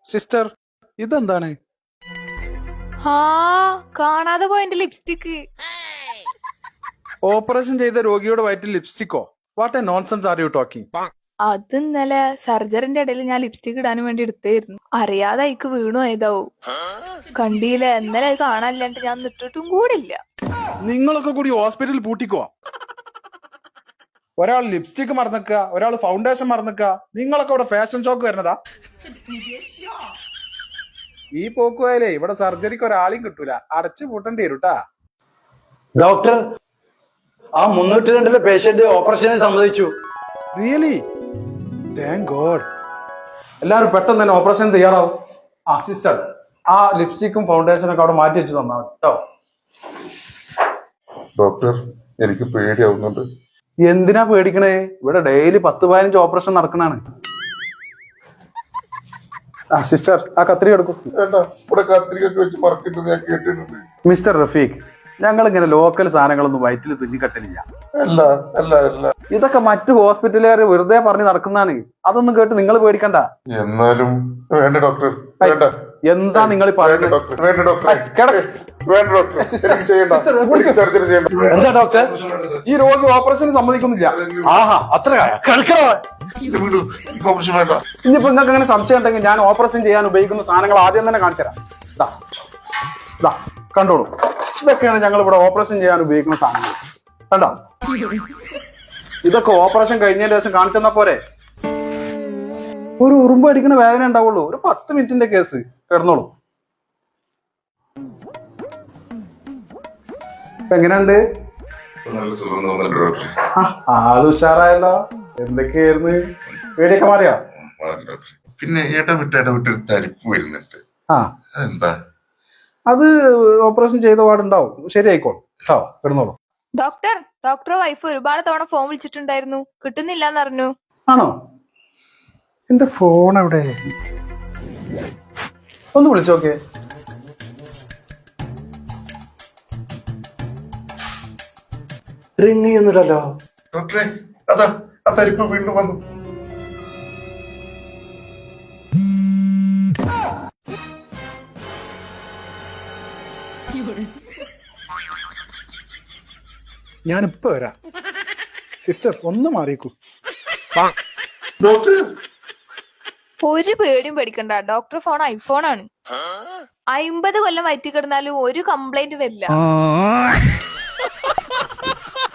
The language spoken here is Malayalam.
സിസ്റ്റർ, ഇതെന്താണ്? കാണാതെ പോയ എന്റെ ലിപ്സ്റ്റിക്ക്. ഓപ്പറേഷൻ ചെയ്ത രോഗിയുടെ വയറ്റിൽ ലിപ്സ്റ്റിക്കോ? What a nonsense are you talking? അത് ഇന്നലെ സർജറിന്റെ ഇടയിൽ ഞാൻ ലിപ്സ്റ്റിക് ഇടാനും വേണ്ടി എടുത്തായിരുന്നു. അറിയാതെ അയക്ക് വീണു പോയതാവും. കണ്ടില്ല, ഇന്നലെ അത് കാണാനില്ലാണ്ട് ഞാൻ നിട്ടിട്ടും കൂടില്ല. നിങ്ങളൊക്കെ കൂടി ഹോസ്പിറ്റലിൽ പൂട്ടിക്കോ? ഒരാൾ ലിപ്സ്റ്റിക് മറന്നിക്കുക, ഒരാൾ ഫൗണ്ടേഷൻ മറന്നിക്കുക. നിങ്ങളൊക്കെ ഇവിടെ ഫാഷൻ ഷോക്ക് വരുന്നതാ? ഈ പോക്കുപോയാലേ ഇവിടെ സർജറിക്ക് ഒരാളെയും കിട്ടൂല, അടച്ചു പൂട്ടേണ്ടി വരൂട്ടാ. ഡോക്ടർ, ആ 302 പേഷ്യന്റ് ഓപ്പറേഷനെ സമ്മതിച്ചു. റിയലി? Thank God. എല്ലാവരും പെട്ടെന്ന് തന്നെ ഓപ്പറേഷൻ തയ്യാറാവും. ആ സിസ്റ്റർ, ആ ലിപ്സ്റ്റിക്കും ഫൗണ്ടേഷനും ഒക്കെ അവിടെ മാറ്റി വെച്ച് തന്നാ മതി കേട്ടോ. ഡോക്ടർ, എനിക്ക് പേടിയാവുന്നുണ്ട്. എന്തിനാ പേടിക്കണേ? ഇവിടെ ഡെയിലി 10-15 ഓപ്പറേഷൻ നടക്കണാണ്. ആ സിസ്റ്റർ, ആ കത്രിക എടുക്കും. ഇവിടെ കത്രികൊക്കെ വെച്ച് മറക്കിട്ട് ഞാൻ കേട്ടിട്ടുണ്ട്. മിസ്റ്റർ റഫീഖ്, ഞങ്ങൾ ഇങ്ങനെ ലോക്കൽ സാധനങ്ങളൊന്നും വയറ്റിൽ തുന്നിക്കട്ടില്ല. അല്ല അല്ല അല്ല, ഇതൊക്കെ മറ്റു ഹോസ്പിറ്റലുകാർ വെറുതെ പറഞ്ഞു നടക്കുന്നതാണ്. അതൊന്നും കേട്ട് നിങ്ങൾ പേടിക്കണ്ട. എന്നാലും വേണ്ട ഡോക്ടർ, വേണ്ട. എന്താ നിങ്ങൾ വേണ്ട ഡോക്ടർ, വേണ്ട ഡോക്ടർ, വേണ്ട ഡോക്ടർ, എനിക്ക് ചെയ്യണ്ട, എനിക്ക് സർജറി ചെയ്യണ്ട. എന്താ ഡോക്ടർ, ഈ രോഗി ഓപ്പറേഷന് സമ്മതിക്കുന്നില്ല. ആഹാ, അത്ര വിടൂ, എനിക്ക് ഓപ്പറേഷൻ വേണ്ട. ഇനിയിപ്പോ നിങ്ങൾക്ക് അങ്ങനെ സംശയം ഉണ്ടെങ്കിൽ ഞാൻ ഓപ്പറേഷൻ ചെയ്യാൻ ഉപയോഗിക്കുന്ന സാധനങ്ങൾ ആദ്യം തന്നെ കാണിച്ചു തരാം. കണ്ടോളൂ, ഇതൊക്കെയാണ് ഞങ്ങൾ ഇവിടെ ഓപ്പറേഷൻ ചെയ്യാൻ ഉപയോഗിക്കുന്ന സാധനങ്ങൾ. കണ്ടോ? ഇതൊക്കെ ഓപ്പറേഷൻ കഴിഞ്ഞതിന് ശേഷം കാണിച്ചെന്നാ പോരെ? ഒരു ഉറുമ്പ് അടിക്കുന്ന വേദന ഉണ്ടാവുള്ളൂ. ഒരു 10 മിനിറ്റിന്റെ കേസ്. കിടന്നോളൂ. എങ്ങനെയുണ്ട്? നല്ല സുഖം തോന്നുന്നുണ്ട് ഡോക്ടർ. അത് ഉഷാറായല്ലോ. എന്തൊക്കെയായിരുന്നു? പേടിയൊക്കെ മാറിയോ? പിന്നെ ഇടവിട്ട് തരിപ്പ് വരുന്നുണ്ട്. അതെന്താ? അത് ഓപ്പറേഷൻ ചെയ്ത പാടുണ്ടാവും, ശരിയായിക്കോളും കേട്ടോ. കിടന്നോളൂ. ഡോക്ടർ വൈഫ് ഒരുപാട് തവണ ഫോൺ വിളിച്ചിട്ടുണ്ടായിരുന്നു, കിട്ടുന്നില്ലാന്ന് പറഞ്ഞു. ആണോ? എന്റെ ഫോൺ എവിടെ? ഒന്ന് വിളിച്ചോക്കെ. റിങ് ചെയ്യുന്നില്ലല്ലോ. ഡോക്ടറെ, അതാ ആ തരിപ്പ് വീണ്ടും വന്നു. ഞാനിപ്പോ വരാം. സിസ്റ്റർ, ഒന്ന് മാറിക്കൂ. ഡോക്ടർ, ഒരു പേടിയും പേടിക്കണ്ട. ഡോക്ടർ ഫോൺ ഐഫോൺ ആണ്. 50 കൊല്ലം വയറ്റി കിടന്നാലും ഒരു കംപ്ലൈന്റ് വരില്ല.